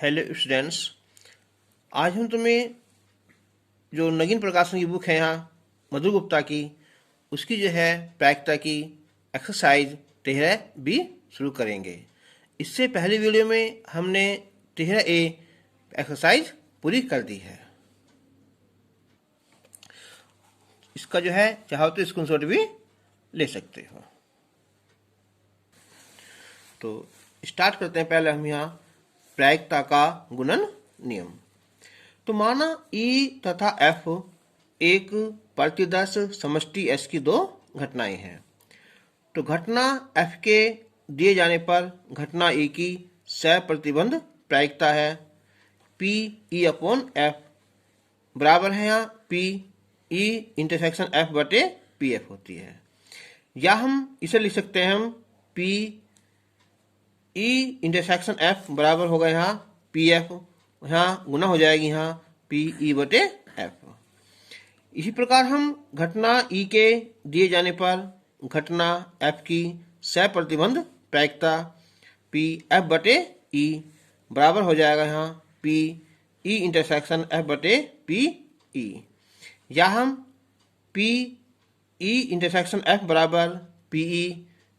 Hello students, आज हम तुम्हें जो नगीन प्रकाशन की बुक है यहाँ मधुर गुप्ता की, उसकी जो है प्रायिकता की एक्सरसाइज 13B शुरू करेंगे। इससे पहले वीडियो में हमने 13A एक्सरसाइज पूरी कर दी है। इसका जो है चाहो तो स्क्रीनशॉट भी ले सकते हो। तो स्टार्ट करते हैं। पहले हम यहाँ प्रायिकता का गुणन नियम। तो माना E तथा F एक प्रतिदर्श समष्टि S की दो घटनाएं हैं। तो घटना F के दिए जाने पर घटना E की सह प्रतिबंध प्रायिकता है PE अपॉन F बराबर है यहाँ PE इंटरसेक्शन F बटे PF होती है। या हम इसे लिख सकते हैं हम PE इंटरसेक्शन F बराबर होगा यहाँ PF, यहाँ गुना हो जाएगी यहाँ PE बटे F। इसी प्रकार हम घटना E के दिए जाने पर घटना F की सह प्रतिबंध प्रायिकता PF बटे E बराबर हो जाएगा यहाँ PE इंटरसेक्शन F बटे PE। या हम PE इंटरसेक्शन F बराबर PE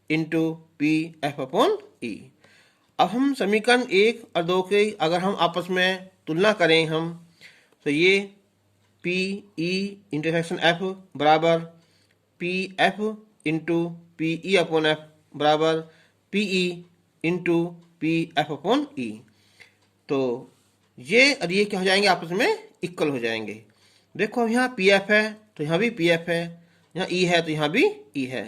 into PF upon E। अब हम समीकरण 1 और 2 के अगर हम आपस में तुलना करें हम, तो ये PE इंटरसेक्शन F बराबर PF into PE upon F बराबर PE into PF upon E। तो ये और ये क्या हो जाएंगे, आपस में इक्वल हो जाएंगे। देखो अब यहाँ PF है तो यहाँ भी PF है, यहाँ E है तो यहाँ भी E है।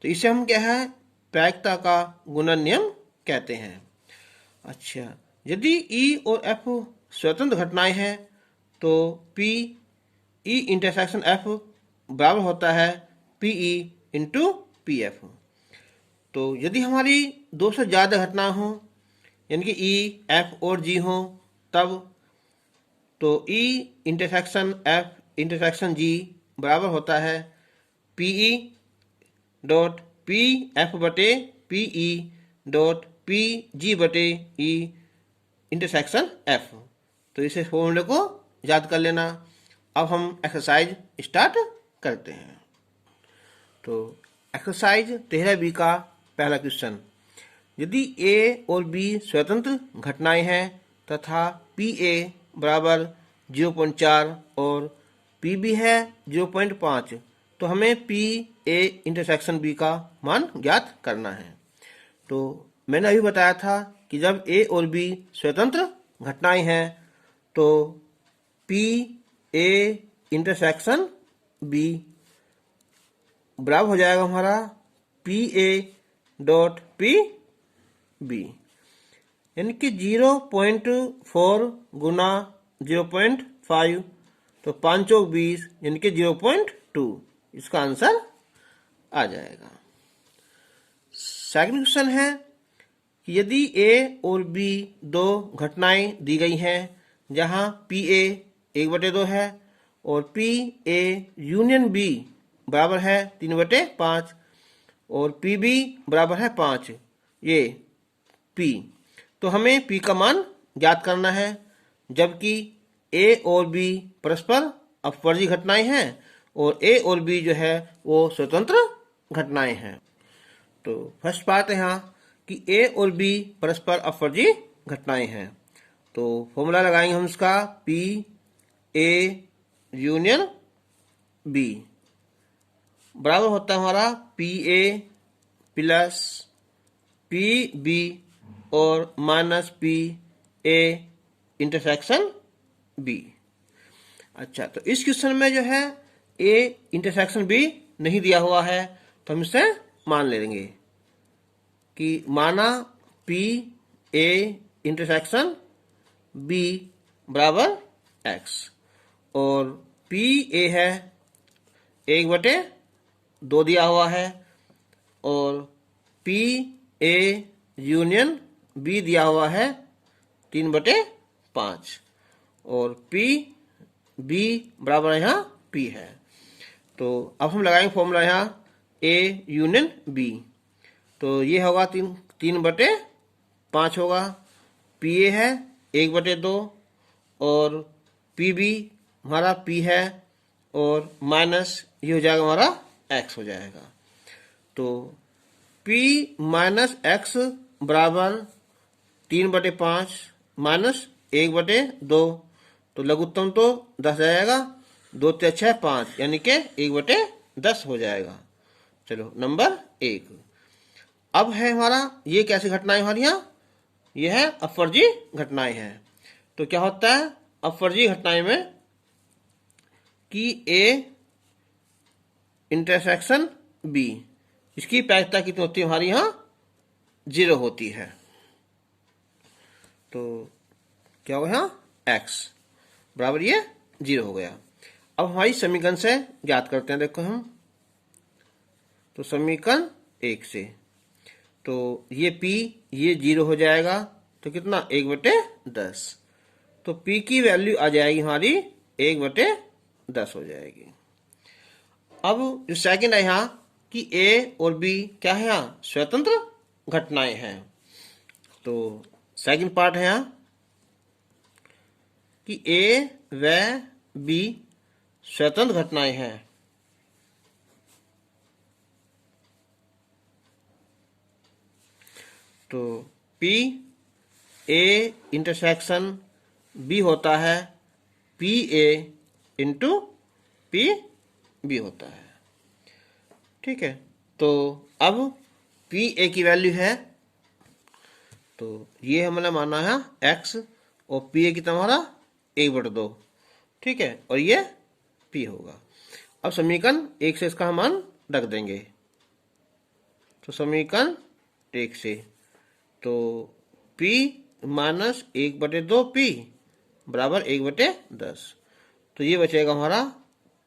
तो इसे हम क्या है प्रायिकता का गुणन नियम कहते हैं। अच्छा, यदि E और F स्वतंत्र घटनाएं हैं तो PE इंटरसेक्शन F बराबर होता है PE इंटू PF। तो यदि हमारी दो से ज़्यादा घटनाएं हों, यानी कि E, F और G हों, तब तो E intersection F intersection G बराबर होता है PE डॉट PF बटे PE डॉट PG बटे E इंटरसेक्शन F। तो इसे फॉर्मूले को याद कर लेना। अब हम एक्सरसाइज स्टार्ट करते हैं। तो एक्सरसाइज 13B का पहला क्वेश्चन, यदि A और B स्वतंत्र घटनाएं हैं तथा PA बराबर 0.4 और PB है 0.5, तो हमें PA इंटरसेक्शन B का मान ज्ञात करना है। तो मैंने अभी बताया था कि जब A और B स्वतंत्र घटनाएं हैं तो PA इंटरसेक्शन B बराबर हो जाएगा हमारा PA डॉट PB, यानी कि 0.4 गुना 0.5, तो 5 चौक 20 यानी कि 0.2, इसका आंसर आ जाएगा। सेकंड क्वेश्चन है कि यदि A और B दो घटनाएं दी गई हैं जहां PA 1/2 है और PA यूनियन B बराबर है 3/5 और PB बराबर है 5, ये P, तो हमें P का मान ज्ञात करना है। जबकि A और B परस्पर अपवर्ती घटनाएं हैं और A और B जो है वो स्वतंत्र घटनाएं हैं। तो फर्स्ट बात है यहाँ कि A और B परस्पर अपवर्ती घटनाएं हैं। तो फॉर्मूला लगाएंगे हम इसका PA यूनियन B बराबर होता है हमारा PA प्लस PB और माइनस PA इंटरसेक्शन B। अच्छा, तो इस क्वेश्चन में जो है A इंटरसेक्शन B नहीं दिया हुआ है, तो हम इसे मान लेंगे कि माना PA इंटरसेक्शन B बराबर X और PA है 1/2 दिया हुआ है और PA यूनियन B दिया हुआ है 3/5 और PB बराबर यहाँ P है। तो अब हम लगाएंगे फॉर्मूला यहाँ A यूनियन B, तो ये होगा 3/5 होगा, PA है 1/2 और पी बी हमारा पी है और माइनस ये हो जाएगा हमारा एक्स हो जाएगा। तो p माइनस एक्स बराबर 3/5 माइनस 1/2, तो लघुत्तम तो 10 जाएगा, 2 × 6 5 यानी कि 1/10 हो जाएगा। चलो नंबर 1। अब है हमारा ये कैसी घटनाएं हमारी यहाँ, ये है अपवर्जी घटनाएं हैं। तो क्या होता है अपवर्जी घटनाएं में कि A इंटरसेक्शन B, इसकी प्रायिकता कितनी होती है हमारी यहाँ 0 होती है। तो क्या होगा यहाँ x बराबर ये 0 हो गया। अब हमारी समीकरण से ज्ञात करते हैं, देखो हम तो समीकरण 1 से तो ये p ये 0 हो जाएगा, तो कितना 1/10, तो p की वैल्यू आ जाएगी हमारी 1/10 हो जाएगी। अब जो सेकंड है यहाँ कि a और b क्या है यहाँ स्वतंत्र घटनाएं हैं। तो सेकंड पार्ट है यहाँ कि a व b स्वतंत्र घटनाएं हैं। तो P A इंटरसेक्शन B होता है P A into P B होता है, ठीक है। तो अब P A की वैल्यू है, तो ये हमने माना है x और P A कितना हमारा 1/2, ठीक है, और ये P होगा। अब समीकरण 1 से इसका मान रख देंगे, तो समीकरण 1 से तो P माइनस 1/2 P बराबर 1/10, तो ये बचेगा हमारा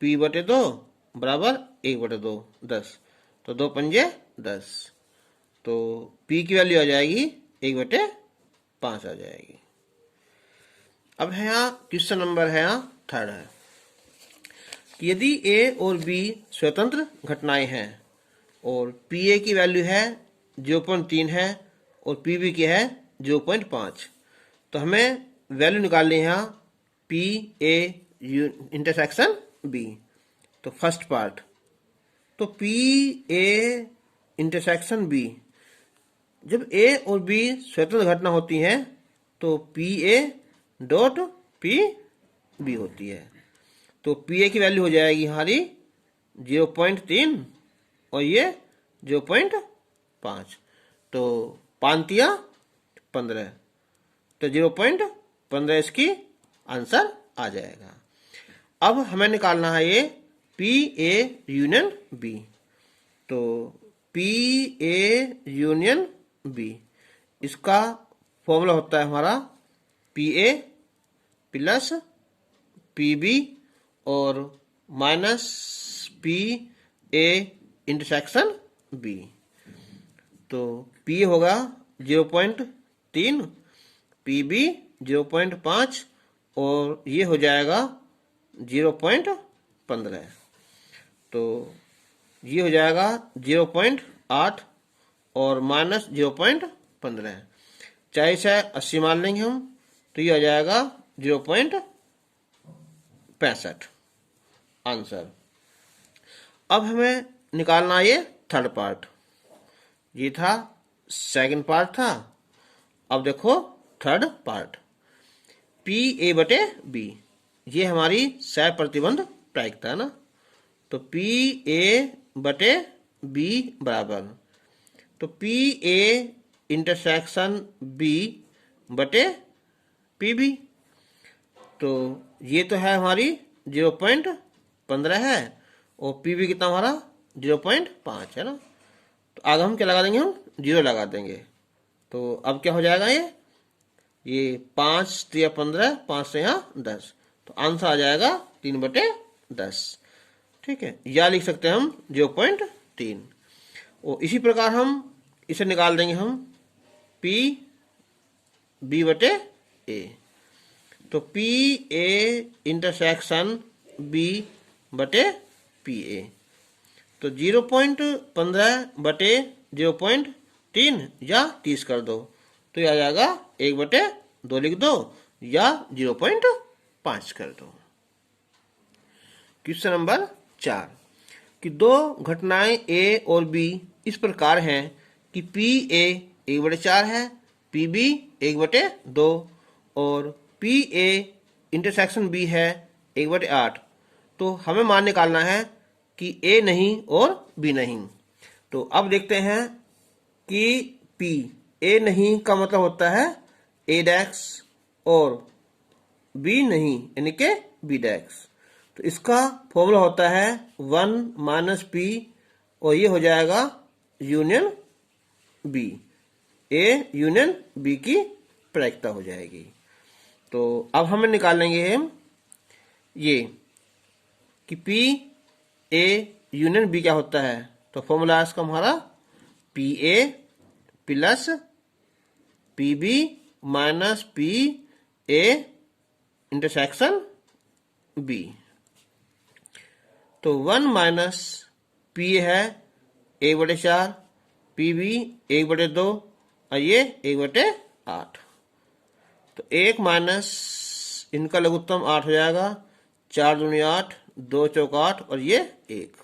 P/2 बराबर 1/2 10, तो 2 पंजे 10, तो P की वैल्यू आ जाएगी 1/5 आ जाएगी। अब है यहाँ क्वेश्चन नंबर है यहाँ थर्ड है कि यदि A और B स्वतंत्र घटनाएं हैं और PA की वैल्यू है 0.3 है और PB की है 0.5, तो हमें वैल्यू निकालनी है यहाँ PA इंटरसेक्शन B। तो फर्स्ट पार्ट, तो PA इंटरसेक्शन B, जब A और B स्वतंत्र घटना होती है तो PA डॉट PB होती है। तो PA की वैल्यू हो जाएगी हमारी 0.3 और ये 0.5, तो 5 × 15, तो 0.15 इसकी आंसर आ जाएगा। अब हमें निकालना है ये PA यूनियन B। तो PA यूनियन B, इसका फॉर्मूला होता है हमारा PA प्लस PB और माइनस PA इंटरसेक्शन B। तो P होगा 0.3, PB 0.5 और ये हो जाएगा 0.15, तो ये हो जाएगा 0.8 और माइनस 0.15, 40 से 80 मान लेंगे हम, तो ये हो जाएगा 0.65 आंसर। अब हमें निकालना ये थर्ड पार्ट, ये था सेकंड पार्ट था। अब देखो थर्ड पार्ट PA/B, ये हमारी सह प्रतिबंध प्रायिकता है ना। तो PA/B बराबर, तो PA इंटरसेक्शन B/PB, तो ये तो है हमारी 0.15 है और PB कितना हमारा 0.5 है ना। तो आगे हम क्या लगा देंगे, हम 0 लगा देंगे। तो अब क्या हो जाएगा ये 5 × 15, 5 से यहाँ 10, तो आंसर आ जाएगा 3/10, ठीक है, या लिख सकते हैं हम 0.3। और इसी प्रकार हम इसे निकाल देंगे हम PB/A। तो PA इंटरसेक्शन B/PA, तो 0.15/0.3 या 30 कर दो, तो ये आ जाएगा 1/10। 2 लिख दो या 0.5 कर दो। क्वेश्चन नंबर 4 कि दो घटनाएं ए और बी इस प्रकार हैं कि पी ए 1/4 है, पी बी 1/2 और पी ए इंटरसेक्शन बी है 1/8। तो हमें मान निकालना है कि ए नहीं और बी नहीं। तो अब देखते हैं कि पी ए नहीं का मतलब होता है ए डैक्स और बी नहीं यानी कि बी डैक्स। तो इसका फॉर्मूला होता है 1 - पी और ये हो जाएगा union B, A union B की प्रायिकता हो जाएगी। तो अब हमें निकाल लेंगे हम ये कि पी ए यूनियन बी क्या होता है। तो फॉर्मूला इसका हमारा P A plus P B minus P A intersection B. तो 1 - पी है 1/4, पी बी 1/2 और ये 1/8। तो 1 माइनस इनका लघुत्तम 8 हो जाएगा, 4 दूनी 8, 2 चौक 8 और ये 1।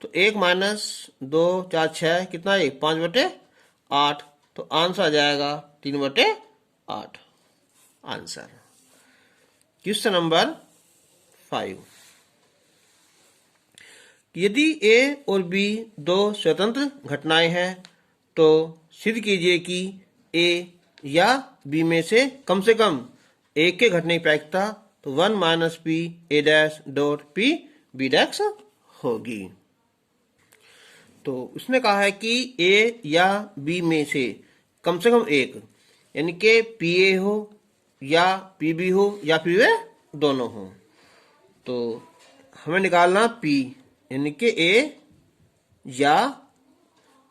तो 1 माइनस 2 4 6 कितना है 5/8। तो आंसर आ जाएगा 3/8 आंसर। क्वेश्चन नंबर 5 यदि ए और बी दो स्वतंत्र घटनाएं हैं तो सिद्ध कीजिए कि ए या बी में से कम एक के घटने की प्रायिकता तो 1 - P A dash dot P B dash होगी। तो उसने कहा है कि ए या बी में से कम एक यानी कि पी ए हो या पी बी हो या फिर वे दोनों हो। तो हमें निकालना पी यानी कि ए या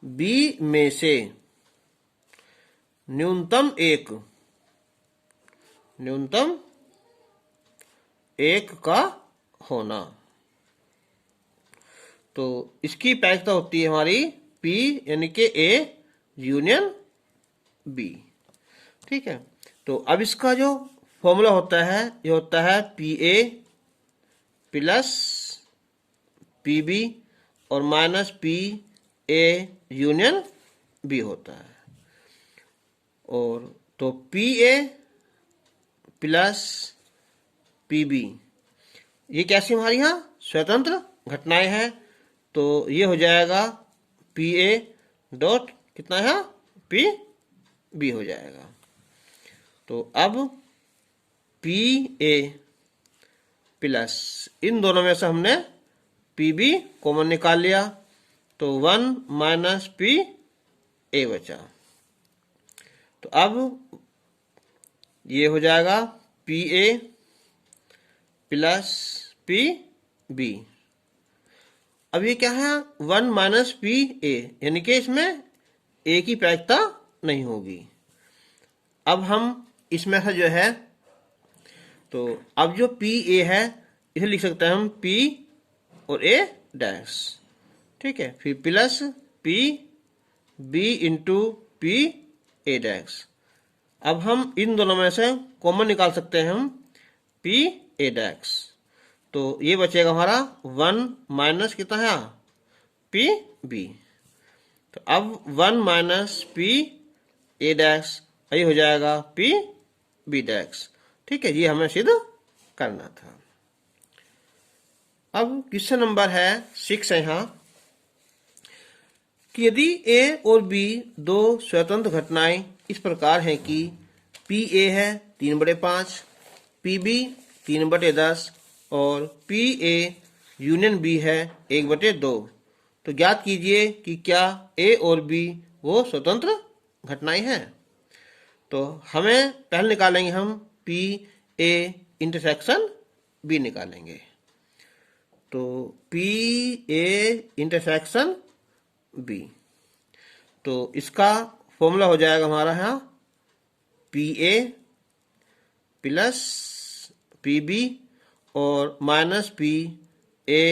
बी में से न्यूनतम एक का होना। तो इसकी प्रायिकता होती है हमारी पी यानी कि ए यूनियन बी। ठीक है। तो अब इसका जो फॉर्मूला होता है ये होता है P A plus P B और minus P A union B होता है। और तो P A plus P B ये कैसी हमारी यहाँ स्वतंत्र घटनाएं हैं। तो ये हो जाएगा पी ए डॉट कितना है पी बी हो जाएगा। तो अब पी ए प्लस इन दोनों में से हमने पी बी कॉमन निकाल लिया तो 1 - पी ए बचा। तो अब ये हो जाएगा P A plus P B. अब ये क्या है 1 - पी ए यानी कि इसमें ए की प्रायिकता नहीं होगी। अब हम इसमें से जो है तो अब जो पी ए है इसे लिख सकते हैं हम पी और ए डैश। ठीक है। फिर plus P B into P A dash. अब हम इन दोनों में से कॉमन निकाल सकते हैं हम पी ए डैश। तो ये बचेगा हमारा 1 माइनस कितना है पी बी। तो अब 1 - पी ए डैश ये हो जाएगा पी बी डैश। ठीक है। ये हमें सिद्ध करना था। अब क्वेश्चन नंबर है 6 है यहाँ कि यदि ए और बी दो स्वतंत्र घटनाएं इस प्रकार हैं कि पी ए है 3/5, पी बी 3/10 और पी ए यूनियन बी है 1/2। तो ज्ञात कीजिए कि क्या ए और बी वो स्वतंत्र घटनाएं हैं। तो हमें पहले निकालेंगे हम पी ए इंटरसेक्शन बी निकालेंगे। तो पी ए इंटरसेक्शन बी तो इसका फॉर्मूला हो जाएगा हमारा यहाँ P A plus P B और minus P A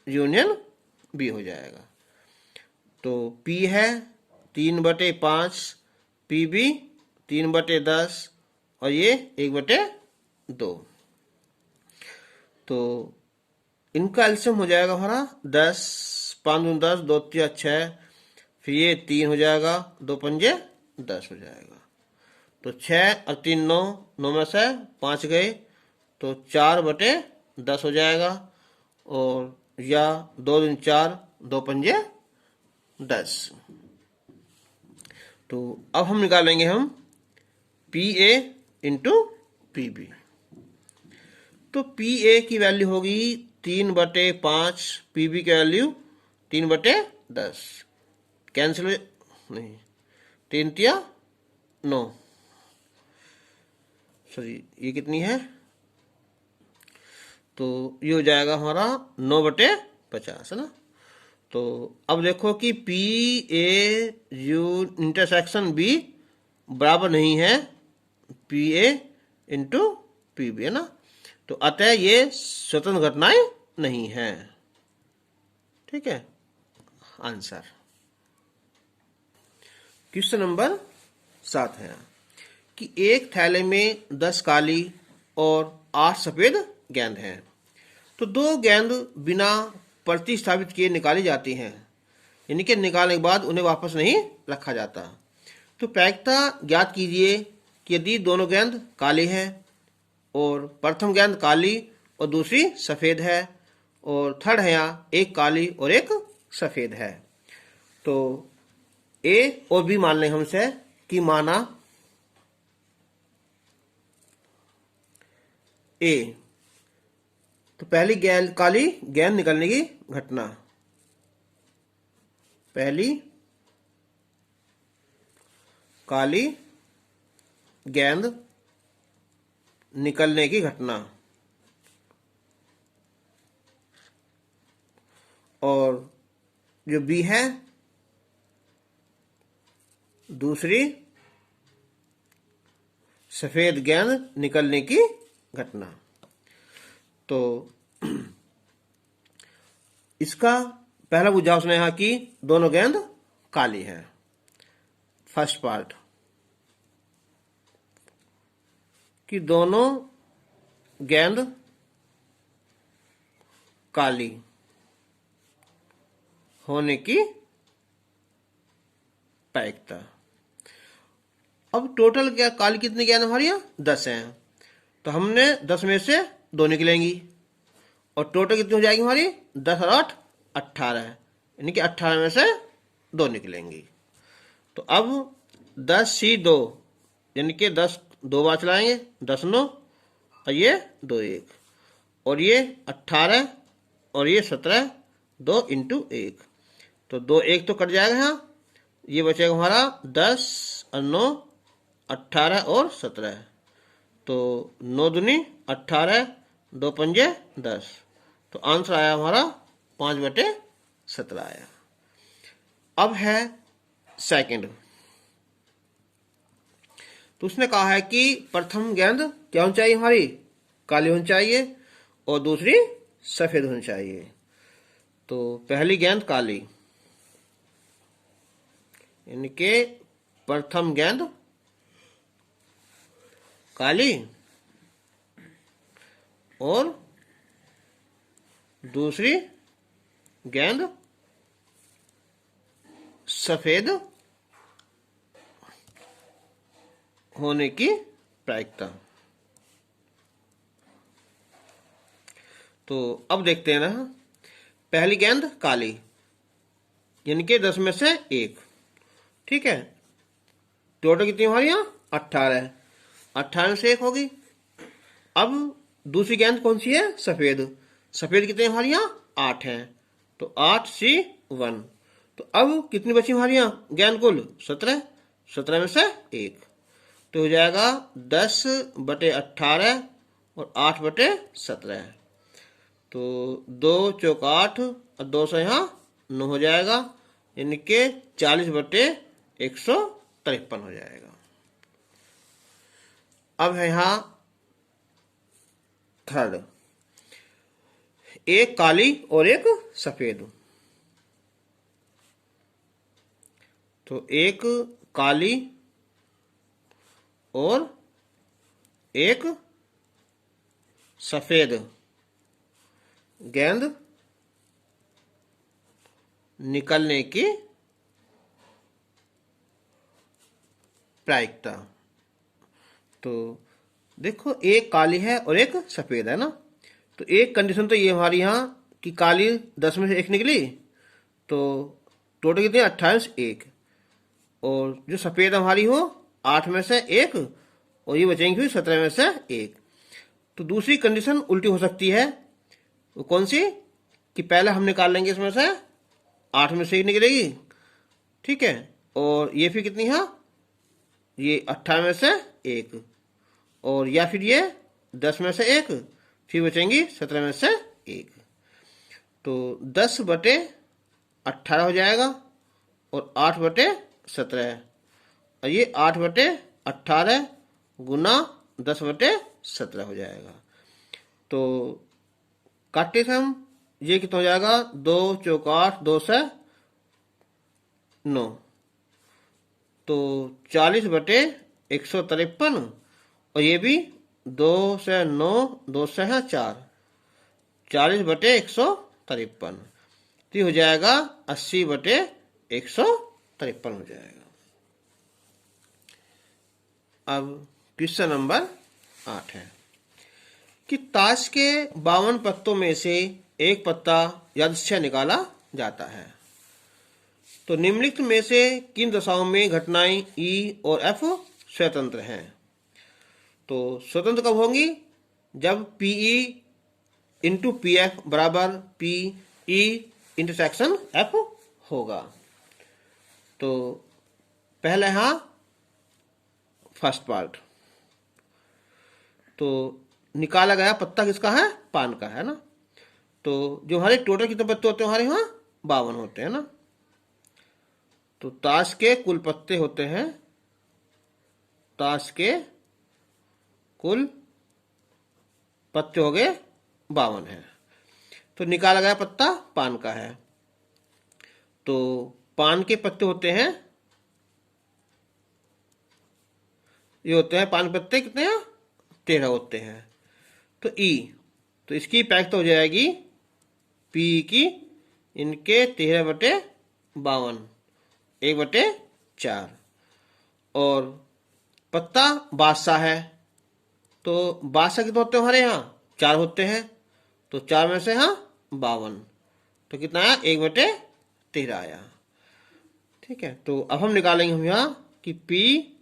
union B हो जाएगा। तो पी है 3/5, पी बी 3/10 और ये 1/2। तो इनका एलसीएम हो जाएगा हमारा 10, 5 दूनी 10, 2 तिया 6, फिर ये 3 हो जाएगा, 2 पंजे 10 हो जाएगा। तो 6 और 3 9, 9 में से 5 गए तो 4/10 हो जाएगा। और या 2 दूनी 4, 2 पंजे 10। तो अब हम निकालेंगे हम PA इंटू PB। तो PA की वैल्यू होगी 3/5, PB की वैल्यू 3/10। कैंसिल नहीं, 3 तिया 9, सॉरी ये कितनी है, तो ये हो जाएगा हमारा 9/50 है ना। तो अब देखो कि PA इंटरसेक्शन B बराबर नहीं है PA इंटू PB है ना। तो अतः ये स्वतंत्र घटनाएं नहीं है। ठीक है, आंसर क्वेश्चन नंबर 7 है कि एक थैले में 10 काली और 8 सफेद गेंद हैं। तो 2 गेंद बिना प्रतिस्थापित किए निकाली जाती हैं, यानी कि निकालने के बाद उन्हें वापस नहीं रखा जाता। तो प्रायिकता ज्ञात कीजिए कि यदि दोनों गेंद काली है और प्रथम गेंद काली और दूसरी सफेद है, और थर्ड है यहाँ एक काली और एक सफेद है। तो ए और बी मान लें हमसे कि माना ए, तो पहली गेंद काली गेंद निकलने की घटना, पहली काली गेंद निकलने की घटना, और जो बी है दूसरी सफेद गेंद निकलने की घटना। तो इसका पहला बुझाव उसने यहां कि दोनों गेंद काली है। फर्स्ट पार्ट कि दोनों गेंद काली होने की प्रायिकता। अब टोटल क्या काली कितनी गेंद हमारी 10 हैं, तो हमने 10 में से 2 निकलेंगी, और टोटल कितनी हो जाएगी हमारी 10 और 8 18, यानी कि 18 में से 2 निकलेंगी। तो अब 10C2 यानी कि 10 2 बार चलाएंगे, 10 9 और ये 2 1, और ये 18 और ये 17, 2 इंटू 1, तो 2 1 तो कट जाएगा यहाँ, ये बचेगा हमारा 10 और 9 18 और 17, तो 9 दूनी 18, 2 पंजे 10, तो आंसर आया हमारा 5/17 आया। अब है सेकंड। तो उसने कहा है कि प्रथम गेंद क्या होनी चाहिए हमारी, काली होनी चाहिए और दूसरी सफेद होनी चाहिए। तो पहली गेंद काली, यानी कि प्रथम गेंद काली और दूसरी गेंद सफेद होने की प्रायिकता। तो अब देखते हैं ना, पहली गेंद काली यानी कि 10 में से 1, ठीक है, टोटल कितनी हमारी यहाँ 18, 18 में से 1 होगी। अब दूसरी गेंद कौन सी है, सफेद, सफेद कितने हमारी यहाँ 8 हैं, तो 8C1, तो अब कितनी बची हमारी यहाँ गेंद कुल 17, 17 में से 1, तो हो जाएगा 10/18 और 8/17, तो 2 चौक 8 और 2 से यहाँ 9 हो जाएगा, यानी कि 40/153 हो जाएगा। अब है यहाँ थर्ड, एक काली और एक सफेद। तो एक काली और एक सफेद गेंद निकलने की प्रायिकता। तो देखो, एक काली है और एक सफेद है ना। तो एक कंडीशन तो ये हमारी यहाँ कि काली 10 में से एक निकली, तो टोटल कितने 28 एक, और जो सफेद हमारी हो 8 में से एक, और ये बचेंगी हुई 17 में से एक। तो दूसरी कंडीशन उल्टी हो सकती है, वो कौन सी, कि पहले हम निकाल लेंगे इसमें से 8 में से एक निकलेगी, ठीक है, और ये फिर कितनी है, ये 18 में से एक, और या फिर ये 10 में से एक, फिर बचेंगी 17 में से एक। तो 10/18 हो जाएगा और 8/17, और ये 8/18 गुना 10/17 हो जाएगा। तो काटते थे हम, ये कितना हो जाएगा, 2 चौक 8, 2 से 9, तो 40/153, और ये भी 2 से 9, 2 से है 4, 40/153, तो हो जाएगा 80/153 हो जाएगा। अब क्वेश्चन नंबर 8 है कि ताश के 52 पत्तों में से एक पत्ता यादृच्छिक निकाला जाता है, तो निम्नलिखित में से किन दशाओं में घटनाएं ई और एफ स्वतंत्र हैं। तो स्वतंत्र कब होंगी, जब पीई इंटू पी एफ बराबर पी ई इंटरसेक्शन एफ होगा। तो पहले यहाँ फर्स्ट पार्ट, तो निकाला गया पत्ता किसका है, पान का है ना। तो जो हमारे टोटल कितने पत्ते होते हैं, हमारे यहाँ 52 होते हैं ना। तो ताश के कुल पत्ते होते हैं, ताश के कुल पत्ते हो गए 52 है। तो निकाला गया पत्ता पान का है, तो पान के पत्ते होते हैं, ये होते हैं पान पत्ते कितने हैं, 13 होते हैं। तो ई, तो इसकी प्रायिकता हो जाएगी पी की इनके 13/52, 1/4, और पत्ता बादशाह है, तो बादशाह कितने होते हैं हमारे यहाँ, 4 होते हैं, तो 4 में से हाँ 52, तो कितना आया, 1/13 आया। ठीक है, तो अब हम निकालेंगे हम यहाँ कि पी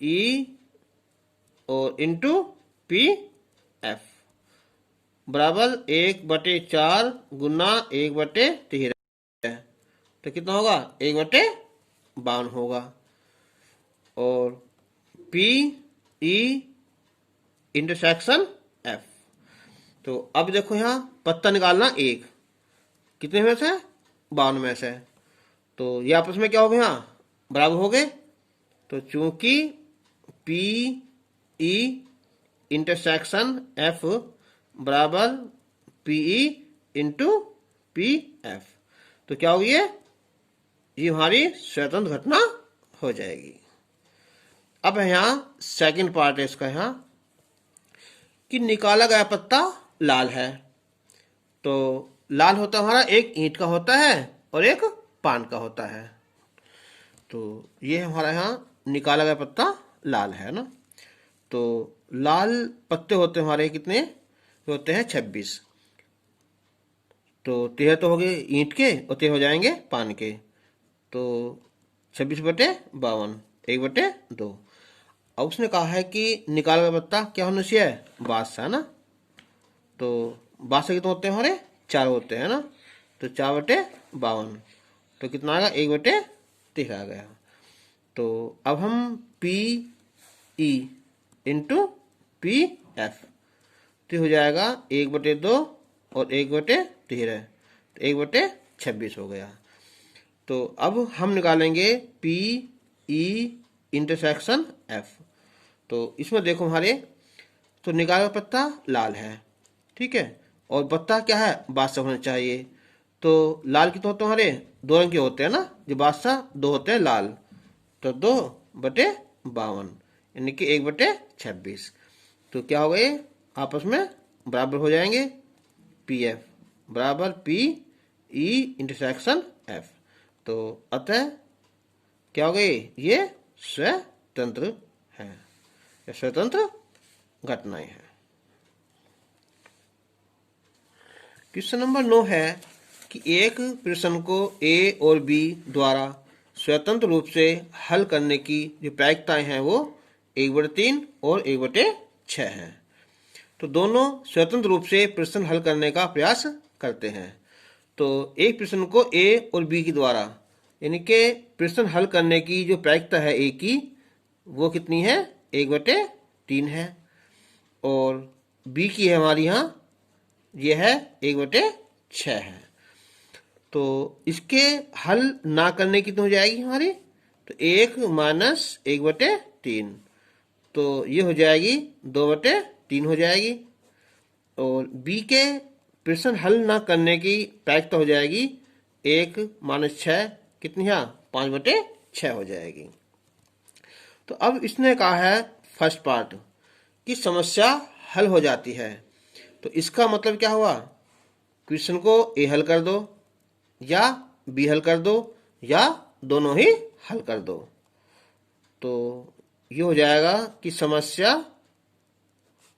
ई और इंटू पी एफ बराबर 1/4 गुना 1/13, तो कितना होगा, 1/52 होगा। और पी ई इंटरसेक्शन एफ, तो अब देखो यहाँ पत्ता निकालना एक, कितने में से, 52 में से, तो ये आपस में क्या हो गया, यहाँ बराबर हो गए। तो चूंकि पी ई इंटरसेक्शन एफ बराबर P E into P F, तो क्या होगी, ये हमारी स्वतंत्र घटना हो जाएगी। अब यहाँ सेकंड पार्ट है इसका, यहाँ कि निकाला गया पत्ता लाल है। तो लाल होता है हमारा, एक ईंट का होता है और एक पान का होता है। तो ये हमारा यहाँ निकाला गया पत्ता लाल है ना। तो लाल पत्ते होते हैं हमारे कितने, होते हैं 26, तो 13 तो हो गए ईंट के और 13 हो जाएंगे पान के, तो 26/52, 1/2। अब उसने कहा है कि निकाला गया पत्ता क्या होना चाहिए, बादशाह ना। तो बादशाह कितने होते हैं हमारे, 4 होते हैं ना, तो 4/52, तो कितना आ गया, 1/13 आ गया। तो अब हम P E into P F, तो हो जाएगा 1/2 और 1/13, तो 1/26 हो गया। तो अब हम निकालेंगे पी ई इंटरसेक्शन एफ। तो इसमें देखो हमारे, तो निकाला पत्ता लाल है, ठीक है, और पत्ता क्या है, बादशाह होना चाहिए। तो लाल कितने होते हैं हमारे, 2 रंग के होते हैं ना, जो बादशाह 2 होते हैं लाल, तो 2/52 यानी कि 1/26। तो क्या हो गए, आपस में बराबर हो जाएंगे। पी एफ बराबर पी ई इंटरसेक्शन एफ। तो अतः क्या हो गए, ये स्वतंत्र है, ये स्वतंत्र घटनाएं हैं। क्वेश्चन नंबर 9 है कि एक प्रश्न को ए और बी द्वारा स्वतंत्र रूप से हल करने की जो प्रायिकताएं हैं वो 1/3 और 1/6 हैं। तो दोनों स्वतंत्र रूप से प्रश्न हल करने का प्रयास करते हैं। तो एक प्रश्न को ए और बी के द्वारा, यानी कि प्रश्न हल करने की जो प्रायिकता है ए की, वो कितनी है, 1/3 है। और बी की है हमारी यहाँ, ये है 1/6 है। तो इसके हल ना करने की तो हो जाएगी हमारी, तो 1 - 1/3, तो ये हो जाएगी 2/3 हो जाएगी। और बी के प्रश्न हल ना करने की प्रायिकता हो जाएगी 1 - 6, कितनी है, 5/6 हो जाएगी। तो अब इसने कहा है फर्स्ट पार्ट कि समस्या हल हो जाती है। तो इसका मतलब क्या हुआ, क्वेश्चन को ए हल कर दो या बी हल कर दो या दोनों ही हल कर दो। तो ये हो जाएगा कि समस्या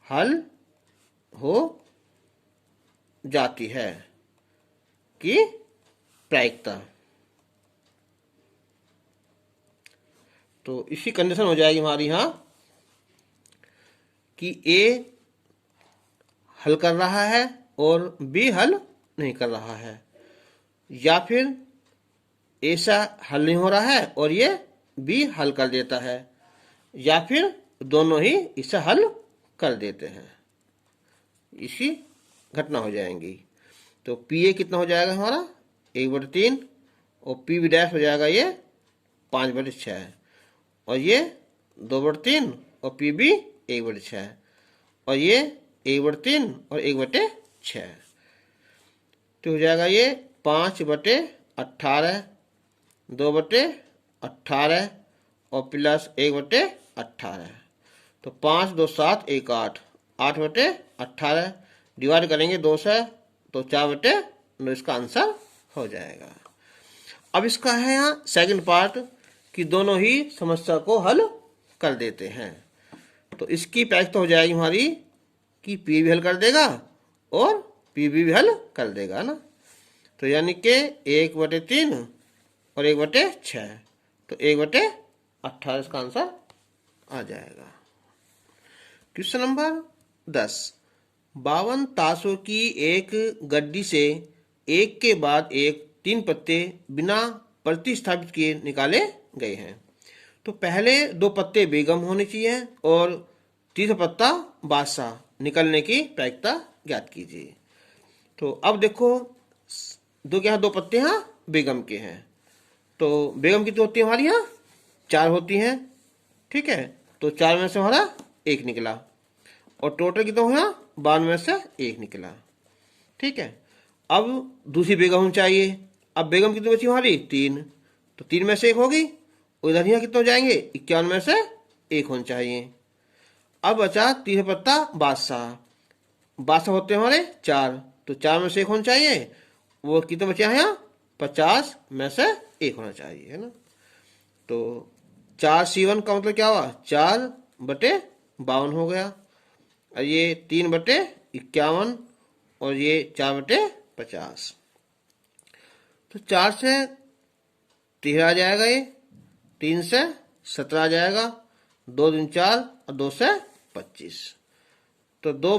हल हो जाती है कि प्रायिकता। तो इसी कंडीशन हो जाएगी हमारी यहाँ कि ए हल कर रहा है और बी हल नहीं कर रहा है, या फिर ऐसा हल नहीं हो रहा है और ये बी हल कर देता है, या फिर दोनों ही इसे हल कर देते हैं। इसी घटना हो जाएंगी। तो पी ए कितना हो जाएगा हमारा, 1/3, और पी बी डैश हो जाएगा ये 5/6, और ये 2/3, और पी बी 1/6, और ये 1/3 और 1/6, तो हो जाएगा ये 5/18, 2/18 और प्लस 1/18। तो 5 2 7 1 8, 8/18 डिवाइड करेंगे 2 से, तो 4/9 इसका आंसर हो जाएगा। अब इसका है यहाँ सेकंड पार्ट कि दोनों ही समस्या को हल कर देते हैं। तो इसकी प्रायिकता हो जाएगी हमारी कि पी भी हल कर देगा और पी भी हल कर देगा ना। तो यानी कि 1/3 और 1/6, तो 1/18 इसका आंसर आ जाएगा। क्वेश्चन नंबर 10, 52 ताशों की एक गड्डी से एक के बाद एक 3 पत्ते बिना प्रतिस्थापित किए निकाले गए हैं। तो पहले 2 पत्ते बेगम होने चाहिए और तीसरा पत्ता बादशाह निकलने की प्रायिकता ज्ञात कीजिए। तो अब देखो, दो पत्ते यहाँ बेगम के हैं। तो बेगम कितनी होती है हमारी यहाँ, 4 होती हैं, ठीक है। तो 4 में से हमारा 1 निकला, और टोटल कितना हुआ, 52 में से 1 निकला, ठीक है। अब दूसरी बेगम चाहिए। अब बेगम कितनी बची हमारी, 3, तो 3 में से 1 होगी। उधर यहाँ कितने हो जाएंगे, 51 में से 1 होना चाहिए। अब बचा तीसरा पत्ता बादशाह। बादशाह होते हैं हमारे 4, तो 4 में से 1 होना चाहिए। वो कितने बचे हैं यहाँ, 50 में से 1 होना चाहिए, है ना। तो 4C1 का मतलब क्या हुआ, 4/52 हो गया। और ये 3/51 और ये 4/50। तो 4 से 13 आ जाएगा, ये 3 से 17 आ जाएगा, 2 दूनी 4 और 2 से 25। तो 2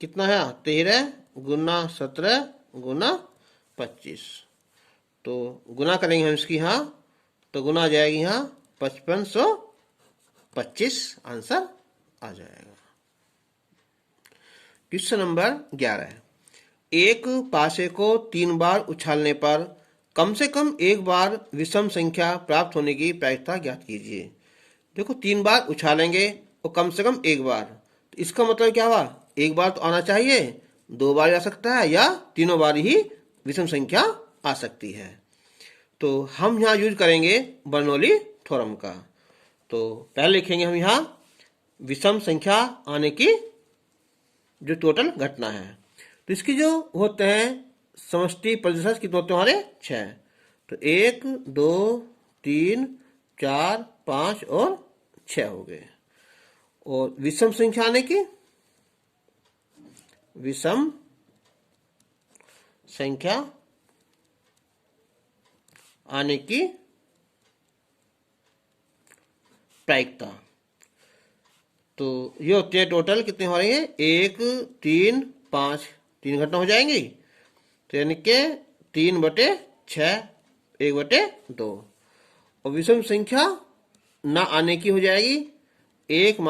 कितना है, 13 गुना 17 गुना 25। तो गुना करेंगे हम इसकी, यहाँ तो गुना आ जाएगी यहाँ 5525 आंसर आ जाएगा। क्वेश्चन नंबर 11, एक पासे को 3 बार उछालने पर कम से कम 1 बार विषम संख्या प्राप्त होने की प्रायिकता ज्ञात कीजिए। देखो 3 बार उछालेंगे और कम से कम 1 बार, तो इसका मतलब क्या हुआ, 1 बार तो आना चाहिए, 2 बार आ सकता है, या तीनों बार ही विषम संख्या आ सकती है। तो हम यहाँ यूज करेंगे बर्नौली थ्योरम का। तो पहले लिखेंगे हम यहाँ विषम संख्या आने की जो टोटल घटना है। तो इसकी जो होते हैं समष्टि प्रतिशत कितने होते हैं हमारे 6। तो 1 2 3 4 5 और 6 हो गए। और विषम संख्या आने की, विषम संख्या आने की प्रायिकता, तो ये होते हैं टोटल कितने हो रही है 1 3 5, 3 घटना हो जाएंगी। तो यानी कि 3/6 1/2। और विषम संख्या ना आने की हो जाएगी 1 -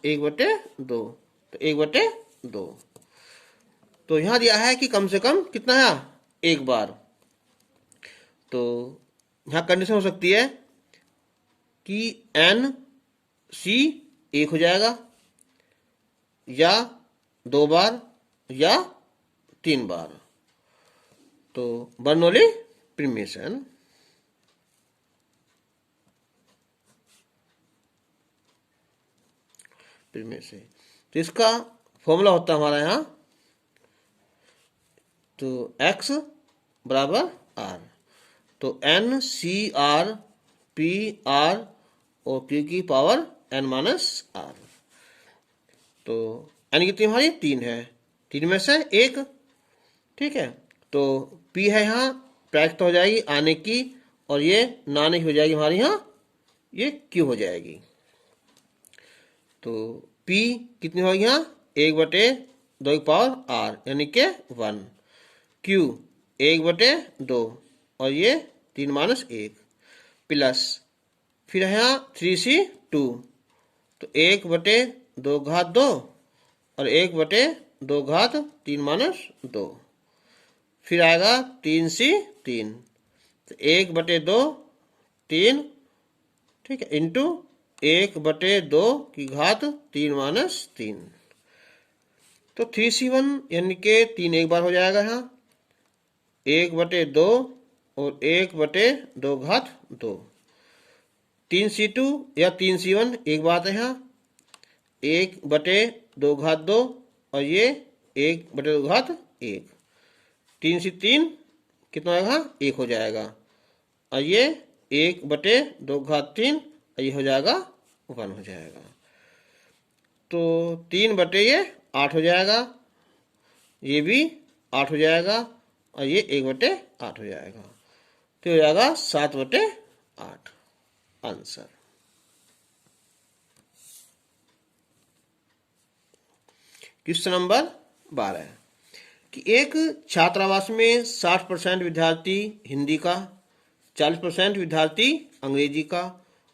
1/2, तो 1/2। तो यहां दिया है कि कम से कम कितना है एक बार। तो यहां कंडीशन हो सकती है कि NC 1 हो जाएगा, या 2 बार, या 3 बार। तो बर्नौली प्रिमेशन। तो इसका फॉर्मूला होता है हमारा यहां, तो x बराबर r। तो NCR PR और Q की पावर N-R। तो n कितनी हमारी 3 है, 3 में से 1। ठीक है, तो P है यहाँ प्रायिकता हो जाएगी आने की, और ये ना आने की हो जाएगी हमारी यहाँ, ये Q हो जाएगी। तो P कितनी होगी यहाँ 1/2 की पावर R यानी के 1। Q 1/2 और ये 3 - 1 प्लस, फिर है यहाँ 3C2, तो 1/2 और 1/2 3 - 2, फिर आएगा 3C3, तो 1/2 3, ठीक है, इंटू 1/2 की घात 3 - 3। तो 3C1 यानी के 3 एक बार हो जाएगा यहाँ, 1/2 और 1/2 घात 2। 3C2 या 3C1 एक बात है यहाँ, 1/2 घात 2 और ये 1/2 घात 1। 3C3 कितना होगा 1 हो जाएगा, और ये 1/2 घात 3 और ये हो जाएगा 1 हो जाएगा। तो 3/8 हो जाएगा, ये भी 8 हो जाएगा, और ये 1/8 हो जाएगा। तो हो जाएगा 7/8 आंसर। क्वेश्चन नंबर 12 कि एक छात्रावास में 60% विद्यार्थी हिंदी का, 40% विद्यार्थी अंग्रेजी का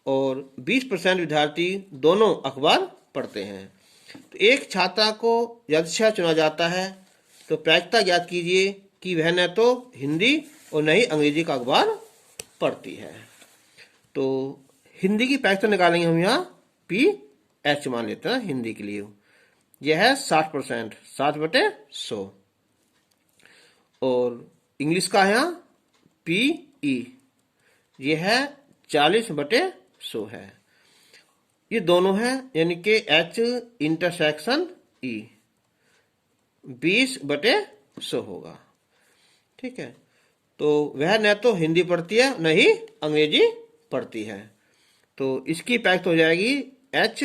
और 20% विद्यार्थी दोनों अखबार पढ़ते हैं। तो एक छात्रा को यदि चुना जाता है, तो प्रायिकता ज्ञात कीजिए कि वह न तो हिंदी और न ही अंग्रेजी का अखबार पढ़ती है। तो हिंदी की प्रायिकता निकालेंगे हम यहाँ PH मान लेते हैं हिंदी के लिए। यह है 60%, 60/100। और इंग्लिश का है यहाँ PE, यह है 40/100 है। ये दोनों है यानी कि H इंटरसेक्शन E 20/100 होगा। ठीक है, तो वह न तो हिंदी पढ़ती है न ही अंग्रेजी पढ़ती है। तो इसकी प्रायिकता हो जाएगी H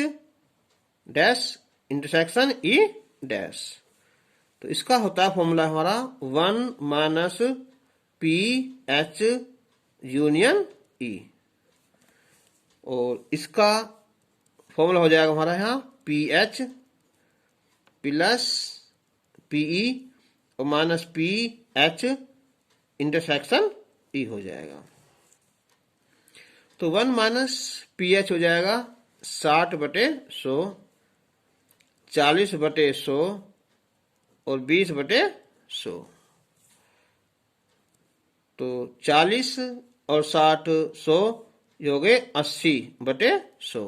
dash intersection E dash. तो इसका होता है फॉर्मूला हमारा 1 - PH यूनियन E, और इसका फॉर्मूला हो जाएगा हमारा यहाँ PH प्लस PE और माइनस PH इंटरसेक्शन E हो जाएगा। तो 1 - PH हो जाएगा 60/100, 40/100 और 20/100। तो 40 और 60 100 हो गए 80/100,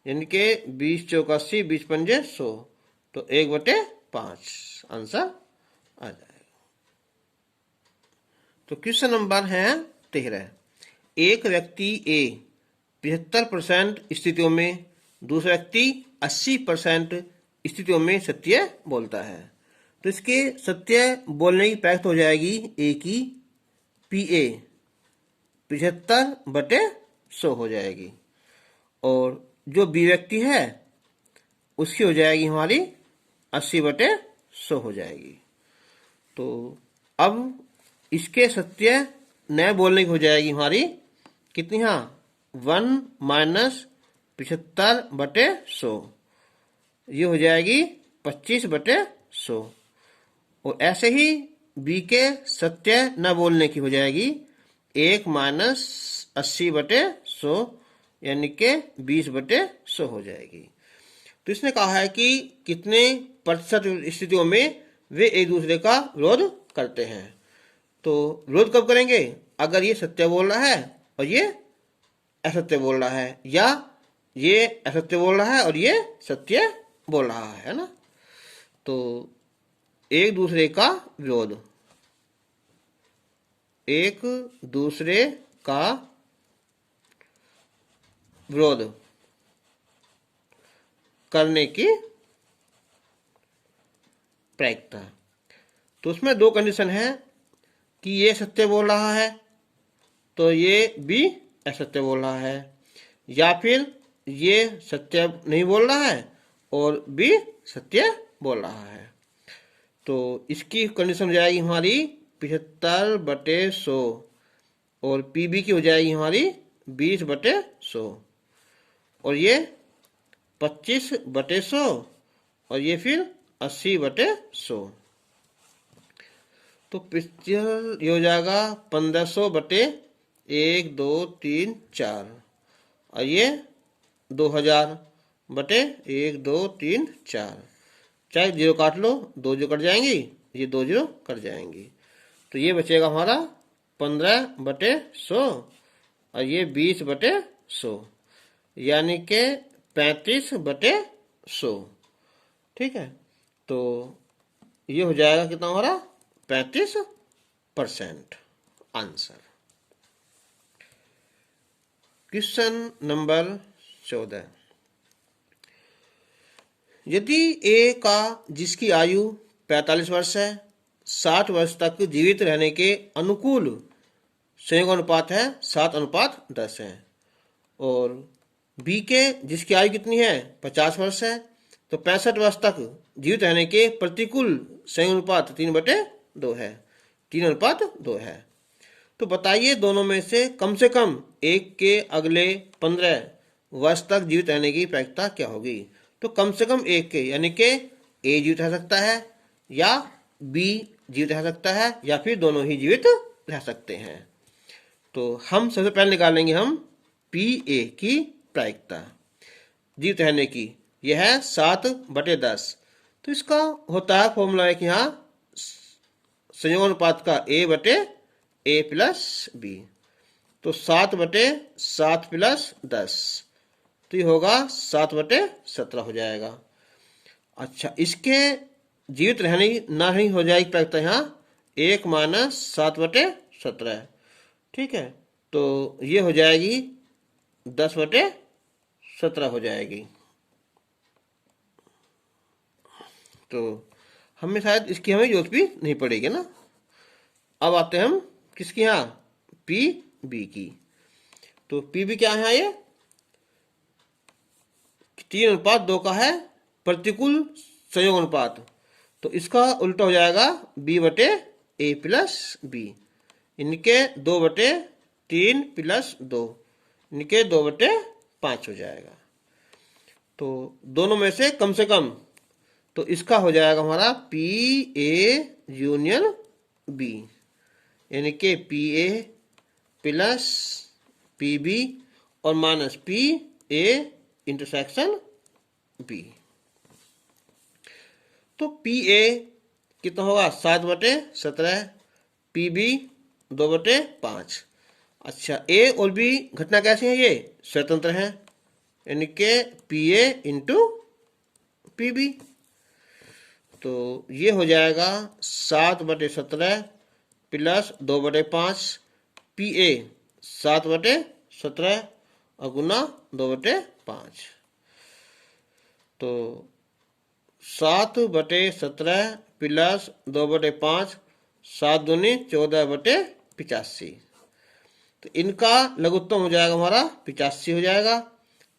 यानी कि 20 चौक 80, 20 पंजे 100, तो 1/5 आंसर आ जाएगा। तो क्वेश्चन नंबर है 13। एक व्यक्ति A 75% स्थितियों में दूसरा व्यक्ति 80% स्थितियों में सत्य बोलता है। तो इसके सत्य बोलने की प्रायिकता हो जाएगी ए की PA 75/100 हो जाएगी, और जो बी व्यक्ति है उसकी हो जाएगी हमारी 80/100 हो जाएगी। तो अब इसके सत्य न बोलने की हो जाएगी हमारी कितनी, हाँ 1 - 75/100, ये हो जाएगी 25/100। और ऐसे ही बी के सत्य न बोलने की हो जाएगी 1 - 80/100, यानी के 20/100 हो जाएगी। तो इसने कहा है कि कितने प्रतिशत स्थितियों में वे एक दूसरे का विरोध करते हैं। तो विरोध कब करेंगे, अगर ये सत्य बोल रहा है और ये असत्य बोल रहा है, या ये असत्य बोल रहा है और ये सत्य बोल रहा है ना। तो एक दूसरे का विरोध, एक दूसरे का विरोध करने की प्रायिकता। तो उसमें दो कंडीशन है कि ये सत्य बोल रहा है तो ये भी असत्य बोल रहा है, या फिर ये सत्य नहीं बोल रहा है और भी सत्य बोल रहा है। तो इसकी कंडीशन हो जाएगी हमारी 75/100, और PB की हो जाएगी हमारी 20/100, और ये 25/100, और ये फिर 80/100। तो पिक्चर ये हो जाएगा 1500/1 2 3 4, और ये 2000/1 2 3 4। चाहे जीरो काट लो, 2 जीरो कट जाएंगी, ये 2 जीरो कट जाएंगी। तो ये बचेगा हमारा 15/100, और ये 20/100, यानी के 35/100। ठीक है, तो ये हो जाएगा कितना हमारा 35% आंसर। क्वेश्चन नंबर 14, यदि ए का जिसकी आयु 45 वर्ष है 60 वर्ष तक जीवित रहने के अनुकूल संयोगानुपात है 7:10 है, और बी के जिसकी आयु कितनी है 50 वर्ष है तो 65 वर्ष तक जीवित रहने के प्रतिकूल संयोगानुपात 3/2 है, 3:2 है। तो बताइए दोनों में से कम एक के अगले 15 वर्ष तक जीवित रहने की प्रायिकता क्या होगी। तो कम से कम एक के, यानी कि ए जीवित रह सकता है या बी जीवित रह सकता है या फिर दोनों ही जीवित रह सकते हैं। तो हम सबसे पहले निकालेंगे हम PA की प्रायिकता जीवित रहने की, यह है 7/10। तो इसका होता है फॉर्मूला है कि यहाँ संयोगानुपात का A/A + B, तो 7/7 + 10, तो ये होगा 7/17 हो जाएगा। अच्छा, इसके जीवित रहने ना ही हो जाएगी प्रायिकता यहाँ 1 - 7/17। ठीक है, तो ये हो जाएगी 10/17 हो जाएगी। तो हमें शायद इसकी हमें जरूरत भी नहीं पड़ेगी ना। अब आते हैं हम किसकी, यहाँ PB की। तो PB क्या है, ये 3:2 का है प्रतिकूल संयोग अनुपात, तो इसका उल्टा हो जाएगा B/A + B, इनके 2/3 + 2, इनके 2/5 हो जाएगा। तो दोनों में से कम, तो इसका हो जाएगा हमारा PA यूनियन B, यानी कि PA + PB और माइनस PA इंटरसेक्शन B। तो PA कितना होगा 7/17, PB 2/5। अच्छा, A और B घटना कैसी है, ये स्वतंत्र है, यानी कि PA × PB। तो ये हो जाएगा 7/17 + 2/5, PA 7/17 और गुना 2/5। तो 7/17 प्लस 2/5, 7 दूनी 14/85। तो इनका लघुत्तम हो जाएगा हमारा 85 हो जाएगा।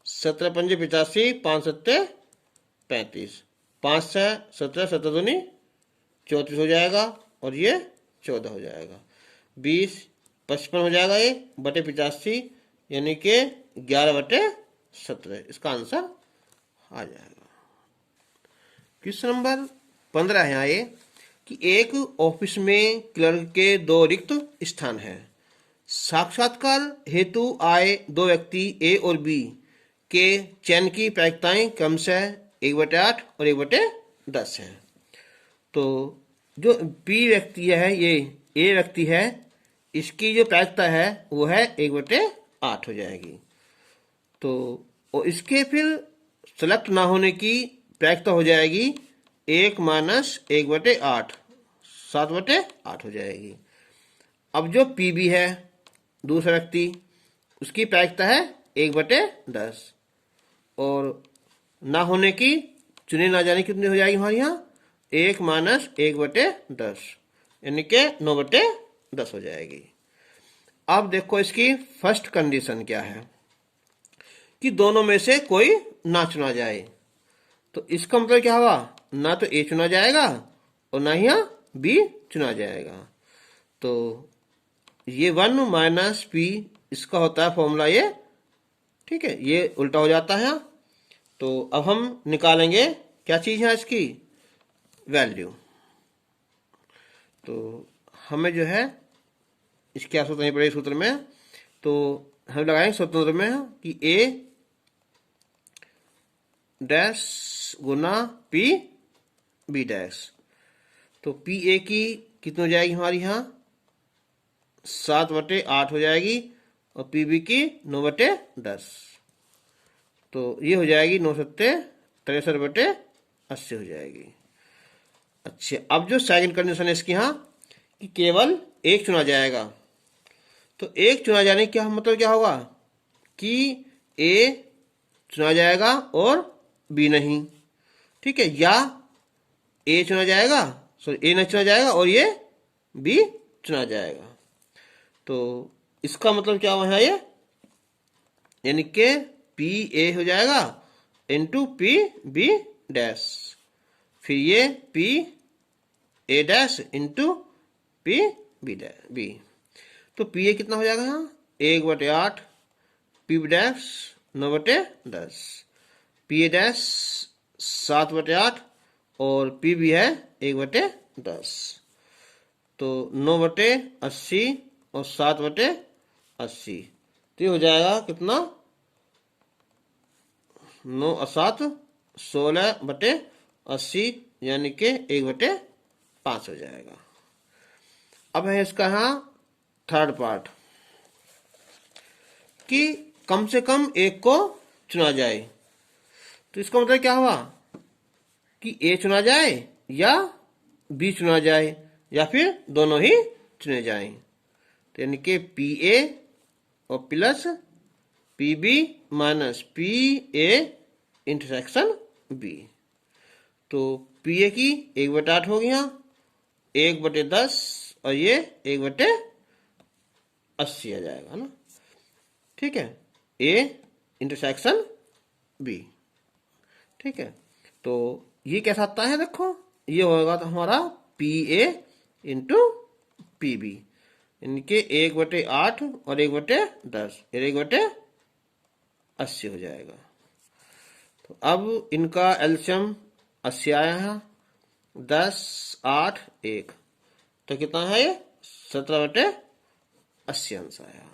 17 पंजे 85, 5 सत्ते 35, 5 से 17, 17 दूनी 34 हो जाएगा और ये 14 हो जाएगा। 20 55 हो जाएगा ये बटे 85, यानी कि 11/17। इसका आंसर आ जाएगा। क्वेश्चन नंबर 15 है यहाँ ये कि एक ऑफिस में क्लर्क के 2 रिक्त स्थान हैं। साक्षात्कार हेतु आए 2 व्यक्ति ए और बी के चयन की प्रायिकताएं क्रमशः 1/8 और 1/10 है। तो जो बी व्यक्ति है, ये ए व्यक्ति है, इसकी जो प्रायिकता है वो है 1/8 हो जाएगी। तो और इसके फिर सेलेक्ट ना होने की प्रायिकता हो जाएगी 1 माइनस 1/8, 7/8 हो जाएगी। अब जो पी बी है दूसरा व्यक्ति, उसकी प्रायिकता है 1/10 और ना होने की, चुने ना जाने कितनी हो जाएगी हमारे यहाँ 1 माइनस 1/10, यानी कि 9/10 हो जाएगी। अब देखो इसकी फर्स्ट कंडीशन क्या है कि दोनों में से कोई ना चुना जाए। तो इसका मतलब क्या हुआ, ना तो ए चुना जाएगा और ना ही बी चुना जाएगा। तो ये 1 माइनस पी इसका होता है फॉर्मूला ये, ठीक है, ये उल्टा हो जाता है। तो अब हम निकालेंगे क्या चीज है इसकी वैल्यू। तो हमें जो है इसके क्या सूत्र नहीं पड़ेगा सूत्र में, तो हम लगाएंगे सूत्र में कि ए डैश गुना पी बी डैश। तो पी ए की कितनी हो जाएगी हमारी यहाँ 7/8 हो जाएगी और पी बी की 9/10। तो ये हो जाएगी 9 सत्ते 63/80 हो जाएगी। अच्छा, अब जो सेकंड कंडीशन है इसकी यहाँ कि केवल एक चुना जाएगा। तो एक चुना जाने का मतलब क्या होगा कि ए चुना जाएगा और बी नहीं, ठीक है, या ए चुना जाएगा, सॉरी ए नहीं चुना जाएगा और ये बी चुना जाएगा। तो इसका मतलब क्या हुआ है ये, यानी कि पी ए हो जाएगा इंटू पी बी डैश, फिर ये P A dash into P B dash B. तो पी ए कितना हो जाएगा यहाँ 1/8, P B dash 9/10, P A dash 7/8 और पी बी है 1/10। तो 9/80 और 7/80, तो ये हो जाएगा कितना 9 और 7 16/80, यानी कि 1/5 हो जाएगा। अब है इसका यहाँ थर्ड पार्ट कि कम से कम एक को चुना जाए। तो इसका मतलब क्या हुआ कि ए चुना जाए या बी चुना जाए या फिर दोनों ही चुने जाएं। तो यानी कि पी ए और plus P B minus P A intersection B. तो पी ए की 1/8 हो गया, 1/10 और ये 1/80 आ जाएगा ना, ठीक है, ए इंटरसेक्शन बी, ठीक है। तो ये कैसा आता है देखो, ये होगा तो हमारा P A into P B, यानी कि 1/8 और 1/10, 1/80 हो जाएगा। तो अब इनका एलसीएम 80 आया है, 10 8 1, तो कितना है ये 17/80 आंसर आया।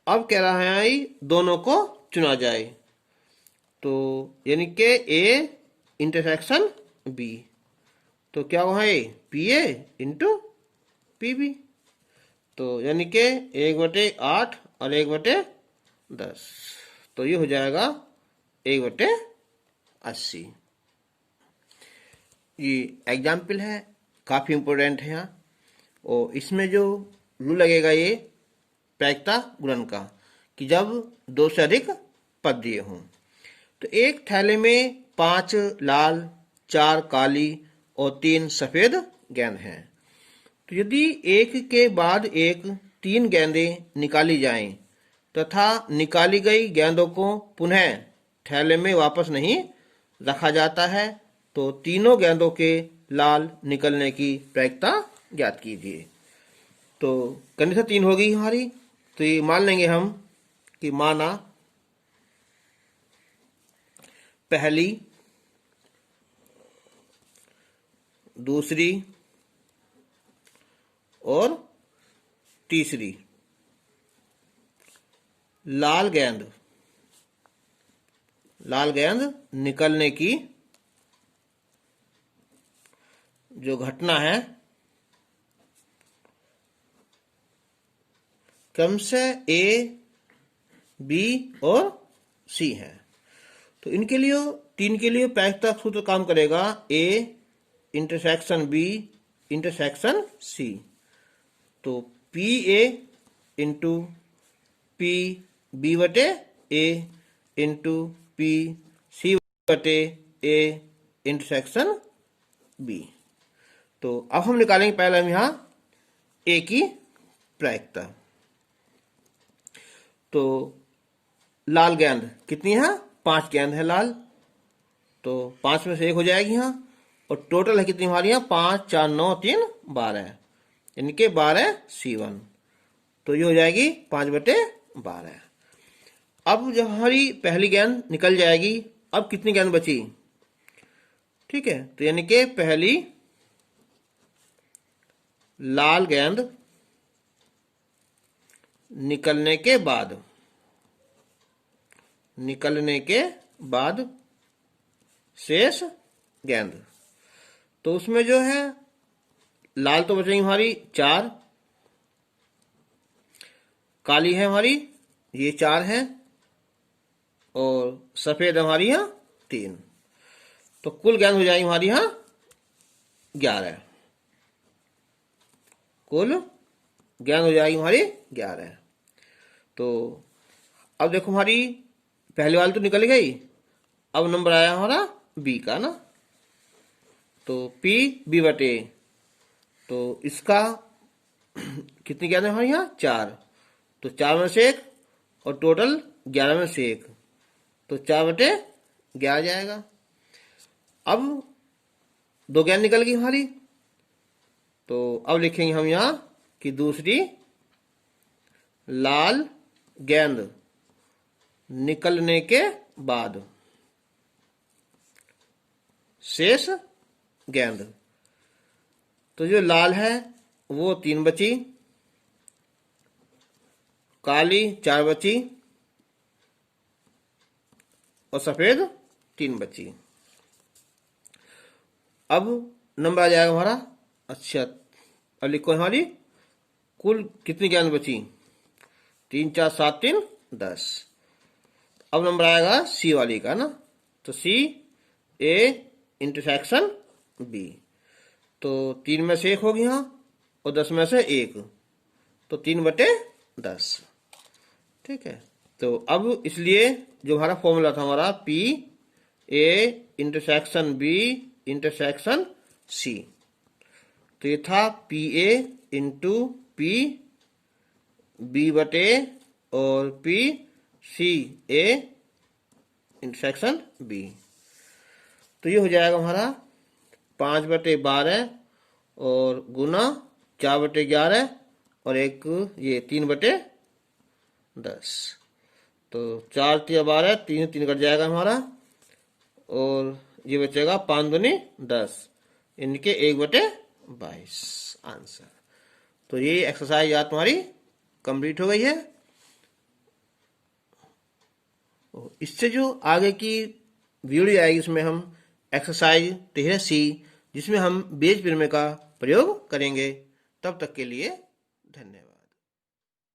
अब कह रहा है आई दोनों को चुना जाए। तो यानी कि ए इंटरसेक्शन बी, तो क्या हुआ है P A into P B. तो यानी कि 1/8 और 1/10, तो ये हो जाएगा 1/80। ये एग्जाम्पल है, काफी इंपोर्टेंट है यहाँ। और इसमें जो रूल लगेगा ये प्रायिकता गुणन का, कि जब 2 से अधिक पद दिए हों। तो एक थैले में 5 लाल, 4 काली और 3 सफेद गेंद हैं। तो यदि एक के बाद एक 3 गेंदें निकाली जाएं तथा निकाली गई गेंदों को पुनः थैले में वापस नहीं रखा जाता है तो तीनों गेंदों के लाल निकलने की प्रायिकता ज्ञात कीजिए। तो कंडीशन 3 हो गई हमारी। तो ये मान लेंगे हम कि माना पहली, दूसरी और तीसरी लाल गेंद निकलने की जो घटना है क्रमशः ए, बी और सी है। तो इनके लिए 3 के लिए प्रायिकता सूत्र काम करेगा A intersection B intersection C. तो P A into P B बटे ए इंटू पी सी बटे ए इंटरसेक्शन बी। तो अब हम निकालेंगे पहले हम यहां ए की प्रायिकता। तो लाल गेंद कितनी है? 5 गेंद है लाल, तो 5 में से 1 हो जाएगी यहाँ। और टोटल है कितनी हमारी यहाँ? 5, 4, 9, 3, 12, इनके 12 C1। तो ये हो जाएगी 5/12। अब जब हमारी पहली गेंद निकल जाएगी, अब कितनी गेंद बची? ठीक है, तो यानी कि पहली लाल गेंद निकलने के बाद शेष गेंद, तो उसमें जो है लाल तो बचेंगी हमारी 4, काली है हमारी ये 4 है और सफेद हमारी यहाँ 3। तो कुल गेंद हो जाएगी हमारी यहाँ 11। कुल गेंद हो जाएगी हमारी 11। तो अब देखो हमारी पहली वाली तो निकल गई, अब नंबर आया हमारा बी का ना। तो पी बी बटे, तो इसका कितनी गेंद है हमारे यहाँ? 4। तो 4 में से 1 और टोटल 11 में से 1, तो 4/11 जाएगा। अब 2 गेंद निकल गई हमारी, तो अब लिखेंगे हम यहाँ कि दूसरी लाल गेंद निकलने के बाद शेष गेंद। तो जो लाल है वो 3 बची, काली 4 बची और सफेद 3 बची। अब नंबर आ जाएगा हमारा। अच्छा, अब लिखो हमारी कुल कितनी गेंद बची? 3, 4, 7, 3, 10। अब नंबर आएगा सी वाली का ना। तो सी ए इंटरसेक्शन बी, तो 3 में से 1 होगी यहाँ और 10 में से 1, तो 3/10। ठीक है, तो अब इसलिए जो हमारा फॉर्मूला था हमारा P A intersection B intersection C, तो ये था P A into P B बटे और P C A intersection B. तो ये हो जाएगा हमारा 5/12 और गुना 4/11 और एक ये 3/10। तो 4, 3, 12, 3 3 कट जाएगा हमारा और ये बचेगा 5 दूनी 10, इनके 1/22 आंसर। तो ये एक्सरसाइज आज तुम्हारी कंप्लीट हो गई है। इससे जो आगे की वीडियो आएगी इसमें हम एक्सरसाइज 13C जिसमें हम बेज प्रमेय का प्रयोग करेंगे। तब तक के लिए धन्यवाद।